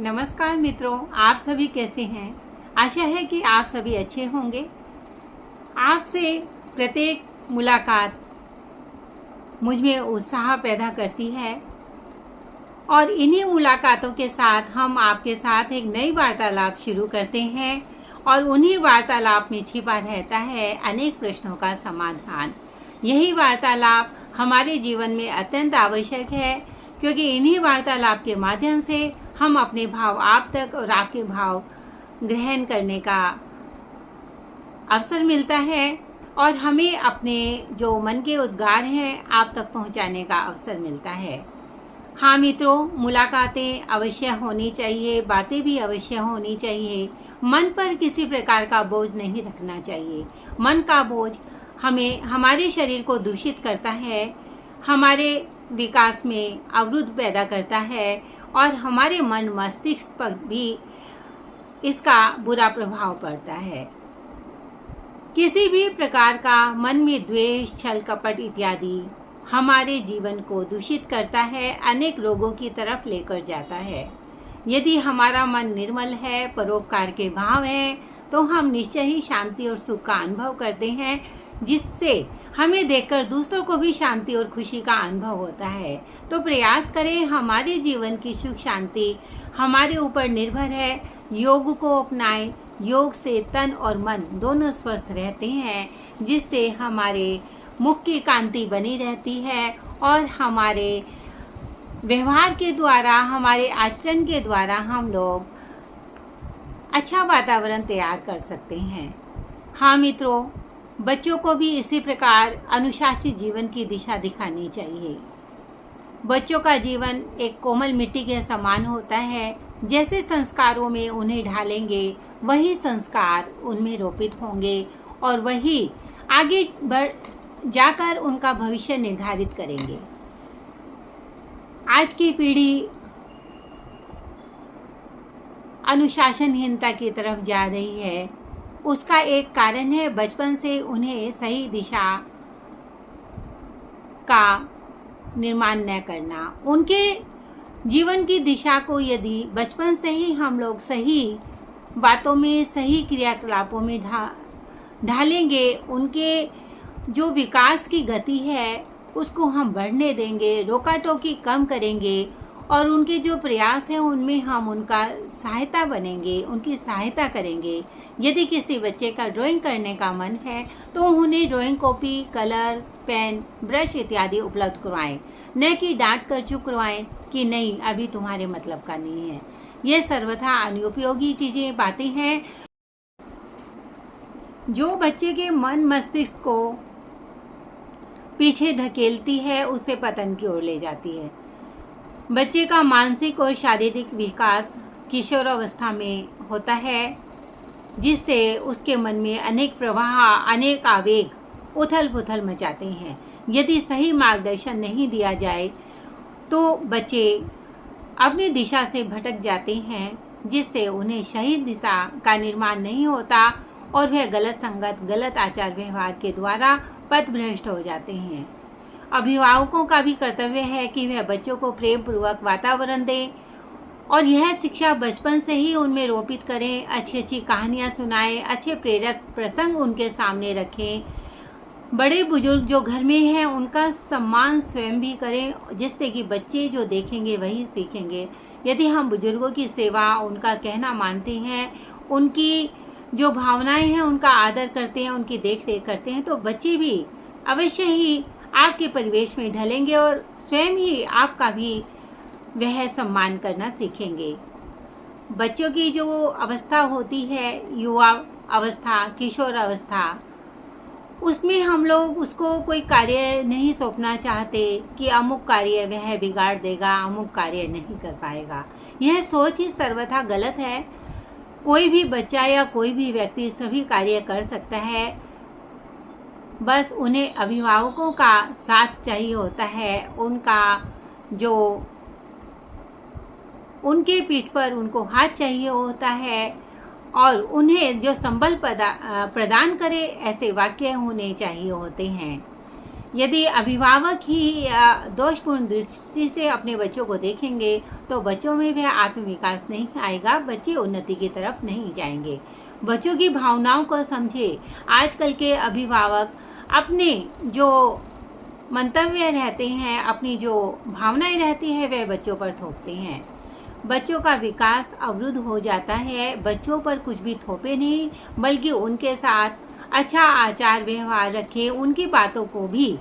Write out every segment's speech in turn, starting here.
नमस्कार मित्रों, आप सभी कैसे हैं। आशा है कि आप सभी अच्छे होंगे। आपसे प्रत्येक मुलाकात मुझ में उत्साह पैदा करती है और इन्हीं मुलाकातों के साथ हम आपके साथ एक नई वार्तालाप शुरू करते हैं और उन्हीं वार्तालाप में छिपा रहता है अनेक प्रश्नों का समाधान। यही वार्तालाप हमारे जीवन में अत्यंत आवश्यक है, क्योंकि इन्हीं वार्तालाप के माध्यम से हम अपने भाव आप तक और आपके भाव ग्रहण करने का अवसर मिलता है और हमें अपने जो मन के उद्गार हैं आप तक पहुंचाने का अवसर मिलता है। हाँ मित्रों, मुलाकातें अवश्य होनी चाहिए, बातें भी अवश्य होनी चाहिए। मन पर किसी प्रकार का बोझ नहीं रखना चाहिए। मन का बोझ हमें हमारे शरीर को दूषित करता है, हमारे विकास में अवरुद्ध पैदा करता है और हमारे मन मस्तिष्क पर भी इसका बुरा प्रभाव पड़ता है। किसी भी प्रकार का मन में द्वेष, छल, कपट इत्यादि हमारे जीवन को दूषित करता है, अनेक रोगों की तरफ लेकर जाता है। यदि हमारा मन निर्मल है, परोपकार के भाव हैं, तो हम निश्चय ही शांति और सुख का अनुभव करते हैं, जिससे हमें देखकर दूसरों को भी शांति और खुशी का अनुभव होता है। तो प्रयास करें, हमारे जीवन की सुख शांति हमारे ऊपर निर्भर है। योग को अपनाएं। योग से तन और मन दोनों स्वस्थ रहते हैं, जिससे हमारे मुख की कांति बनी रहती है और हमारे व्यवहार के द्वारा, हमारे आचरण के द्वारा हम लोग अच्छा वातावरण तैयार कर सकते हैं। हाँ मित्रों, बच्चों को भी इसी प्रकार अनुशासित जीवन की दिशा दिखानी चाहिए। बच्चों का जीवन एक कोमल मिट्टी के समान होता है। जैसे संस्कारों में उन्हें ढालेंगे, वही संस्कार उनमें रोपित होंगे और वही आगे बढ़ जाकर उनका भविष्य निर्धारित करेंगे। आज की पीढ़ी अनुशासनहीनता की तरफ जा रही है। उसका एक कारण है बचपन से उन्हें सही दिशा का निर्माण न करना। उनके जीवन की दिशा को यदि बचपन से ही हम लोग सही बातों में, सही क्रियाकलापों में ढालेंगे, उनके जो विकास की गति है उसको हम बढ़ने देंगे, रोका टोकी कम करेंगे और उनके जो प्रयास हैं उनमें हम उनका सहायता बनेंगे, उनकी सहायता करेंगे। यदि किसी बच्चे का ड्राइंग करने का मन है तो उन्हें drawing copy, colour, pen, brush इत्यादि उपलब्ध करवाएं, न कि डांट कर चुप करवाएं कि नहीं अभी तुम्हारे मतलब का नहीं है। ये सर्वथा अनुपयोगी चीज़ें, बातें हैं जो बच्चे के मन मस्तिष्क को पीछे धकेलती है, उसे पतन की ओर ले जाती है। बच्चे का मानसिक और शारीरिक विकास किशोरावस्था में होता है, जिससे उसके मन में अनेक प्रवाह, अनेक आवेग उथल पुथल मचाते हैं। यदि सही मार्गदर्शन नहीं दिया जाए तो बच्चे अपनी दिशा से भटक जाते हैं, जिससे उन्हें सही दिशा का निर्माण नहीं होता और वह गलत संगत, गलत आचार व्यवहार के द्वारा पथभ्रष्ट हो जाते हैं। अभिभावकों का भी कर्तव्य है कि वह बच्चों को प्रेम पूर्वक वातावरण दें और यह शिक्षा बचपन से ही उनमें रोपित करें। अच्छी अच्छी कहानियाँ सुनाएं, अच्छे प्रेरक प्रसंग उनके सामने रखें। बड़े बुजुर्ग जो घर में हैं उनका सम्मान स्वयं भी करें, जिससे कि बच्चे जो देखेंगे वही सीखेंगे। यदि हम बुजुर्गों की सेवा, उनका कहना मानते हैं, उनकी जो भावनाएं हैं उनका आदर करते हैं, उनकी देख रेख करते हैं, तो बच्चे भी अवश्य ही आपके परिवेश में ढलेंगे और स्वयं ही आपका भी वह सम्मान करना सीखेंगे। बच्चों की जो अवस्था होती है, युवा अवस्था, किशोर अवस्था, उसमें हम लोग उसको कोई कार्य नहीं सौंपना चाहते कि अमुक कार्य वह बिगाड़ देगा, अमुक कार्य नहीं कर पाएगा। यह सोच ही सर्वथा गलत है। कोई भी बच्चा या कोई भी व्यक्ति सभी कार्य कर सकता है, बस उन्हें अभिभावकों का साथ चाहिए होता है। उनका जो उनके पीठ पर उनको हाथ चाहिए होता है और उन्हें जो संबल प्रदान करे, ऐसे वाक्य होने चाहिए होते हैं। यदि अभिभावक ही दोषपूर्ण दृष्टि से अपने बच्चों को देखेंगे तो बच्चों में वह आत्मविकास नहीं आएगा, बच्चे उन्नति की तरफ नहीं जाएंगे। बच्चों की भावनाओं को समझे। आजकल के अभिभावक अपने जो मंतव्य रहते हैं, अपनी जो भावनाएं रहती है वह बच्चों पर थोपते हैं। बच्चों का विकास अवरुद्ध हो जाता है। बच्चों पर कुछ भी थोपे नहीं, बल्कि उनके साथ अच्छा आचार व्यवहार रखें। उनकी बातों को भी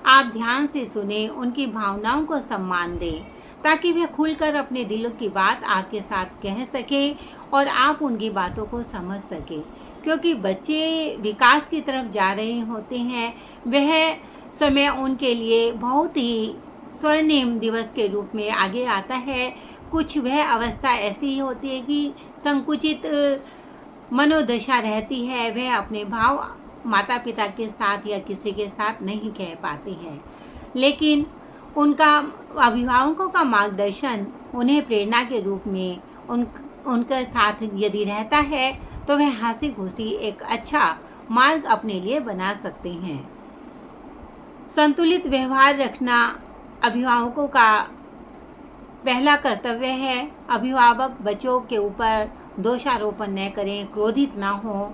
आप ध्यान से सुने, उनकी भावनाओं को सम्मान दें, ताकि वे खुलकर अपने दिलों की बात आपके साथ कह सकें और आप उनकी बातों को समझ सकें। क्योंकि बच्चे विकास की तरफ जा रहे होते हैं, वह समय उनके लिए बहुत ही स्वर्णिम दिवस के रूप में आगे आता है। कुछ वह अवस्था ऐसी ही होती है कि संकुचित मनोदशा रहती है, वह अपने भाव माता पिता के साथ या किसी के साथ नहीं कह पाती है। लेकिन उनका अभिभावकों का मार्गदर्शन उन्हें प्रेरणा के रूप में उनके साथ यदि रहता है तो वह हंसी खुशी एक अच्छा मार्ग अपने लिए बना सकते हैं। संतुलित व्यवहार रखना अभिभावकों का पहला कर्तव्य है। अभिभावक बच्चों के ऊपर दोषारोपण न करें, क्रोधित ना हो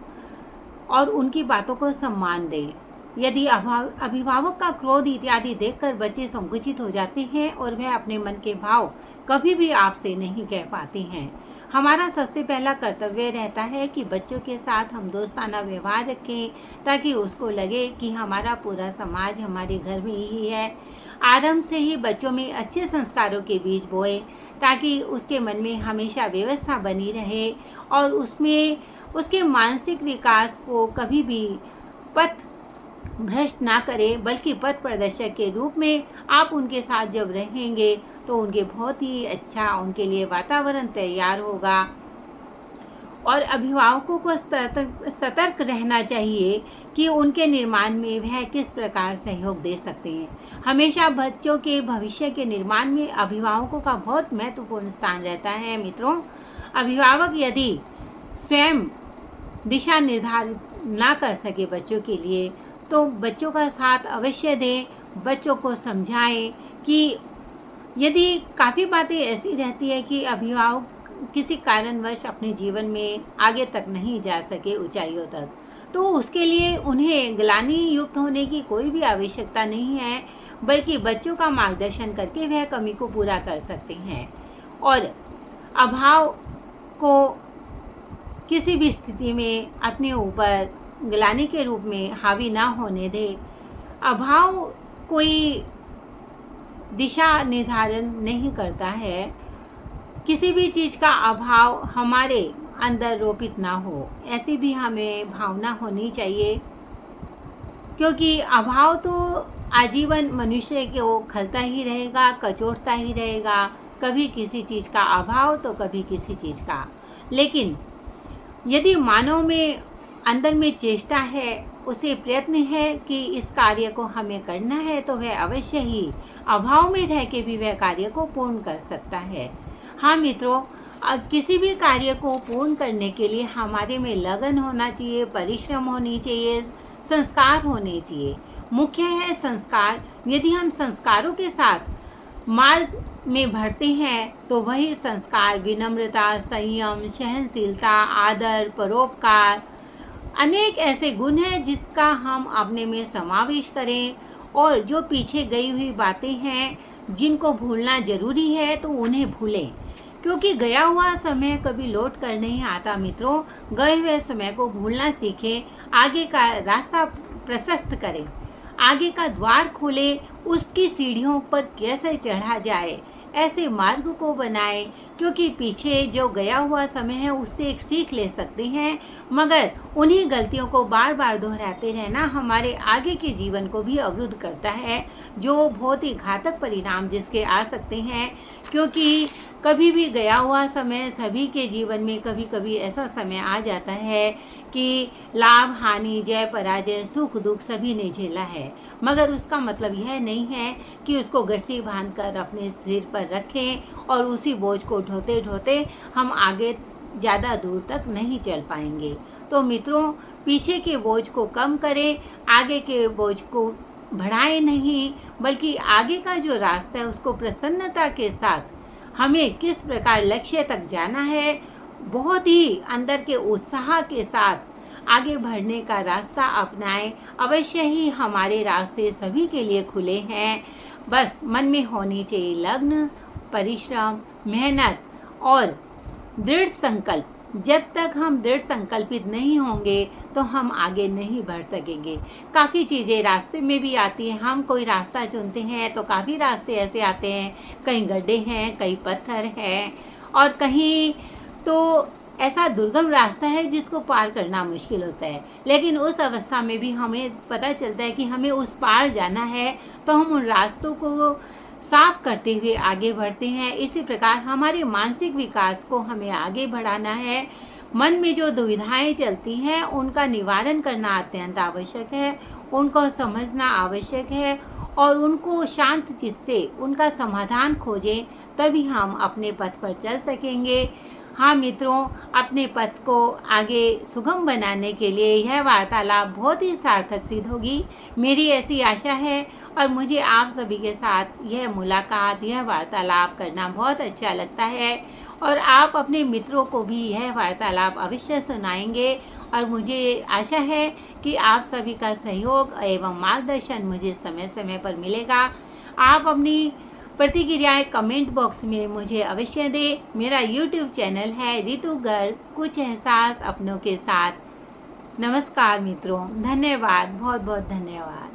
और उनकी बातों को सम्मान दें। यदि अभिभावक का क्रोध इत्यादि देखकर बच्चे संकुचित हो जाते हैं और वह अपने मन के भाव कभी भी आपसे नहीं कह पाते हैं। हमारा सबसे पहला कर्तव्य रहता है कि बच्चों के साथ हम दोस्ताना व्यवहार रखें, ताकि उसको लगे कि हमारा पूरा समाज हमारे घर में ही है। आरंभ से ही बच्चों में अच्छे संस्कारों के बीज बोए, ताकि उसके मन में हमेशा व्यवस्था बनी रहे और उसमें उसके मानसिक विकास को कभी भी पथ भ्रष्ट ना करें, बल्कि पथ प्रदर्शक के रूप में आप उनके साथ जब रहेंगे तो उनके बहुत ही अच्छा उनके लिए वातावरण तैयार होगा। और अभिभावकों को सतर्क रहना चाहिए कि उनके निर्माण में वह किस प्रकार सहयोग दे सकते हैं। हमेशा बच्चों के भविष्य के निर्माण में अभिभावकों का बहुत महत्वपूर्ण स्थान रहता है। मित्रों, अभिभावक यदि स्वयं दिशा निर्धारित ना कर सके बच्चों के लिए, तो बच्चों का साथ अवश्य दें, बच्चों को समझाएं कि यदि काफ़ी बातें ऐसी रहती है कि अभिभावक किसी कारणवश अपने जीवन में आगे तक नहीं जा सके ऊंचाइयों तक, तो उसके लिए उन्हें ग्लानि युक्त होने की कोई भी आवश्यकता नहीं है, बल्कि बच्चों का मार्गदर्शन करके वह कमी को पूरा कर सकते हैं। और अभाव को किसी भी स्थिति में अपने ऊपर ग्लानि के रूप में हावी ना होने दे। अभाव कोई दिशा निर्धारण नहीं करता है। किसी भी चीज़ का अभाव हमारे अंदर रोपित ना हो, ऐसी भी हमें भावना होनी चाहिए। क्योंकि अभाव तो आजीवन मनुष्य को खलता ही रहेगा, कचोटता ही रहेगा। कभी किसी चीज़ का अभाव तो कभी किसी चीज़ का। लेकिन यदि मानव में अंदर में चेष्टा है, उसे प्रयत्न है कि इस कार्य को हमें करना है, तो वह अवश्य ही अभाव में रह के भी वह कार्य को पूर्ण कर सकता है। हाँ मित्रों, किसी भी कार्य को पूर्ण करने के लिए हमारे में लगन होना चाहिए, परिश्रम होनी चाहिए, संस्कार होने चाहिए। मुख्य है संस्कार। यदि हम संस्कारों के साथ मार्ग में बढ़ते हैं तो वही संस्कार विनम्रता, संयम, सहनशीलता, आदर, परोपकार, अनेक ऐसे गुण हैं जिसका हम अपने में समावेश करें। और जो पीछे गई हुई बातें हैं जिनको भूलना जरूरी है तो उन्हें भूलें, क्योंकि गया हुआ समय कभी लौट कर नहीं आता। मित्रों, गए हुए समय को भूलना सीखें, आगे का रास्ता प्रशस्त करें, आगे का द्वार खोलें, उसकी सीढ़ियों पर कैसे चढ़ा जाए ऐसे मार्ग को बनाएं। क्योंकि पीछे जो गया हुआ समय है उससे एक सीख ले सकते हैं, मगर उन्हीं गलतियों को बार बार दोहराते रहना हमारे आगे के जीवन को भी अवरुद्ध करता है, जो बहुत ही घातक परिणाम जिसके आ सकते हैं। क्योंकि कभी भी गया हुआ समय, सभी के जीवन में कभी कभी ऐसा समय आ जाता है कि लाभ हानि, जय पराजय, सुख दुख सभी ने झेला है, मगर उसका मतलब यह नहीं है कि उसको गठरी बांध कर अपने सिर पर रखें और उसी बोझ को ढोते ढोते हम आगे ज़्यादा दूर तक नहीं चल पाएंगे। तो मित्रों, पीछे के बोझ को कम करें, आगे के बोझ को बढ़ाएं नहीं, बल्कि आगे का जो रास्ता है उसको प्रसन्नता के साथ हमें किस प्रकार लक्ष्य तक जाना है, बहुत ही अंदर के उत्साह के साथ आगे बढ़ने का रास्ता अपनाएं। अवश्य ही हमारे रास्ते सभी के लिए खुले हैं। बस मन में होनी चाहिए लगन, परिश्रम, मेहनत और दृढ़ संकल्प। जब तक हम दृढ़ संकल्पित नहीं होंगे तो हम आगे नहीं बढ़ सकेंगे। काफ़ी चीज़ें रास्ते में भी आती हैं। हम कोई रास्ता चुनते हैं तो काफ़ी रास्ते ऐसे आते हैं, कहीं गड्ढे हैं, कहीं पत्थर हैं, और कहीं तो ऐसा दुर्गम रास्ता है जिसको पार करना मुश्किल होता है। लेकिन उस अवस्था में भी हमें पता चलता है कि हमें उस पार जाना है, तो हम उन रास्तों को साफ करते हुए आगे बढ़ते हैं। इसी प्रकार हमारे मानसिक विकास को हमें आगे बढ़ाना है। मन में जो दुविधाएं चलती हैं उनका निवारण करना अत्यंत आवश्यक है, उनको समझना आवश्यक है और उनको शांत चित्त से उनका समाधान खोजें, तभी हम अपने पथ पर चल सकेंगे। हाँ मित्रों, अपने पथ को आगे सुगम बनाने के लिए यह वार्तालाप बहुत ही सार्थक सिद्ध होगी, मेरी ऐसी आशा है। और मुझे आप सभी के साथ यह मुलाकात, यह वार्तालाप करना बहुत अच्छा लगता है, और आप अपने मित्रों को भी यह वार्तालाप अवश्य सुनाएंगे। और मुझे आशा है कि आप सभी का सहयोग एवं मार्गदर्शन मुझे समय समय पर मिलेगा। आप अपनी प्रतिक्रियाएं कमेंट बॉक्स में मुझे अवश्य दें। मेरा YouTube चैनल है रितु गर्ग, कुछ एहसास अपनों के साथ। नमस्कार मित्रों, धन्यवाद, बहुत बहुत धन्यवाद।